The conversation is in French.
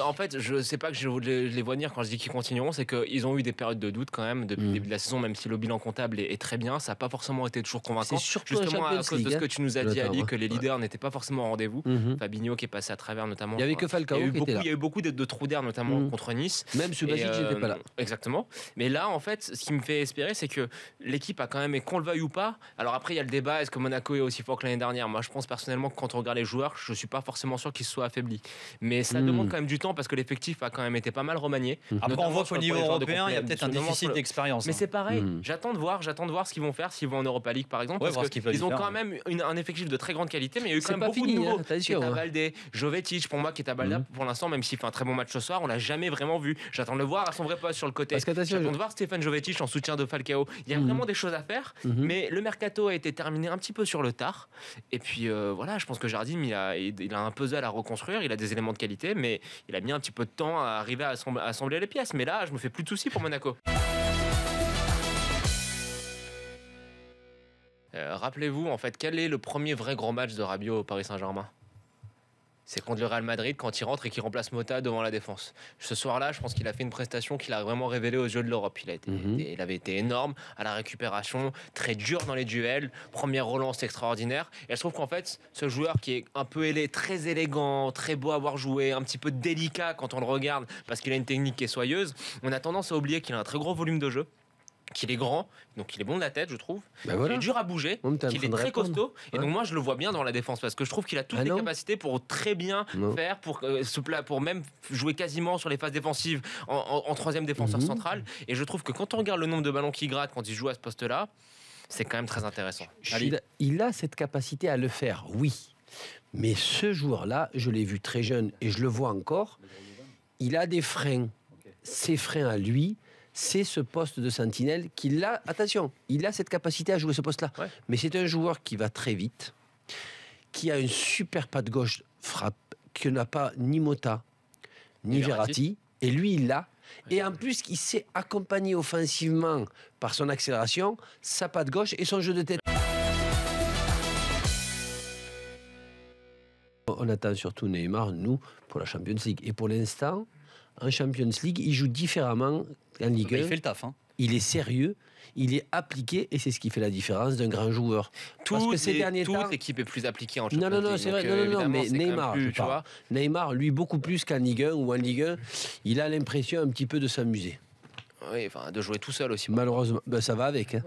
en fait, je sais pas que je les vois venir quand je dis qu'ils continueront, c'est qu'ils ont eu des périodes de doute quand même depuis le début de la saison, même si le bilan comptable est très bien, ça n'a pas forcément été toujours convaincant. Justement à cause de ce que tu nous as dit, Ali, que les leaders n'étaient pas forcément au rendez-vous. Fabinho qui est passé à travers notamment. Il y avait que Falcao qui était là. Il y a eu beaucoup de trous d'air, notamment contre Nice. Même Subasic n'était pas là. Exactement. Mais là, en fait, ce qui me fait espérer, c'est que l'équipe a quand même, et qu'on le veuille ou pas, alors après, il y a le débat, est-ce que Monaco est aussi fort que l'année dernière? Moi, je pense personnellement que quand on regarde les joueurs, je suis pas forcément sûr qu'ils se soient affaiblis. Mais ça demande quand même du temps parce que l'effectif a quand même été pas mal remanié. Après, on voit qu'au niveau européen, il y a peut-être un déficit d'expérience. Mais c'est pareil. J'attends de voir ce qu'ils vont faire s'ils vont en Europa League, par exemple. Parce qu'ils ont quand même un effectif de très grande qualité, mais il y a eu quand même beaucoup de nouveaux. Keita Baldé, Jovetic, pour moi, Keita Baldé, pour l'instant, même s'il fait un très bon match ce soir, on l'a jamais vraiment vu. J'attends de le voir à son vrai poste sur le côté. J'attends de voir Stéphane Jovetic en soutien de Falcao. Il y a vraiment des choses à faire, mais le mercato a été terminé un petit peu sur le tard. Et puis voilà, je pense que Jardim, il a un puzzle à reconstruire, il a des éléments de qualité, mais il a mis un petit peu de temps à arriver à assembler les pièces. Mais là, je me fais plus de soucis pour Monaco. Rappelez-vous, en fait, quel est le premier vrai grand match de Rabiot au Paris Saint-Germain? C'est contre le Real Madrid quand il rentre et qu'il remplace Mota devant la défense. Ce soir-là, je pense qu'il a fait une prestation qu'il a vraiment révélée aux yeux de l'Europe. Il avait été énorme à la récupération, très dur dans les duels, première relance extraordinaire. Et je trouve qu'en fait, ce joueur qui est un peu très élégant, très beau à voir jouer, un petit peu délicat quand on le regarde parce qu'il a une technique qui est soyeuse, on a tendance à oublier qu'il a un très gros volume de jeu, qu'il est grand, donc il est bon de la tête, je trouve, qu'il est dur à bouger, qu'il est très costaud, et donc moi je le vois bien dans la défense, parce que je trouve qu'il a toutes les capacités pour très bien faire, pour même jouer quasiment sur les phases défensives en troisième défenseur central, et je trouve que quand on regarde le nombre de ballons qu'il gratte quand il joue à ce poste-là, c'est quand même très intéressant. Il a cette capacité à le faire, oui, mais ce joueur-là, je l'ai vu très jeune, et je le vois encore, il a des freins, ces freins à lui, c'est ce poste de sentinelle qu'il a. Attention, il a cette capacité à jouer ce poste-là. Ouais. Mais c'est un joueur qui va très vite, qui a une super patte gauche frappe, que n'a pas ni Mota, ni Verratti. Et lui, il l'a. Et en plus, il s'est accompagné offensivement par son accélération, sa patte gauche et son jeu de tête. On attend surtout Neymar, nous, pour la Champions League. Et pour l'instant, en Champions League, il joue différemment qu'en Ligue 1. Il fait le taf. Il est sérieux, il est appliqué, et c'est ce qui fait la différence d'un grand joueur. Parce que ces derniers temps, toute l'équipe est plus appliquée en Champions League. Non, c'est vrai. Non, mais Neymar, Neymar, lui, beaucoup plus qu'en Ligue 1 ou en Ligue 1, il a l'impression un petit peu de s'amuser. Oui, enfin, de jouer tout seul aussi. Malheureusement, ça va avec.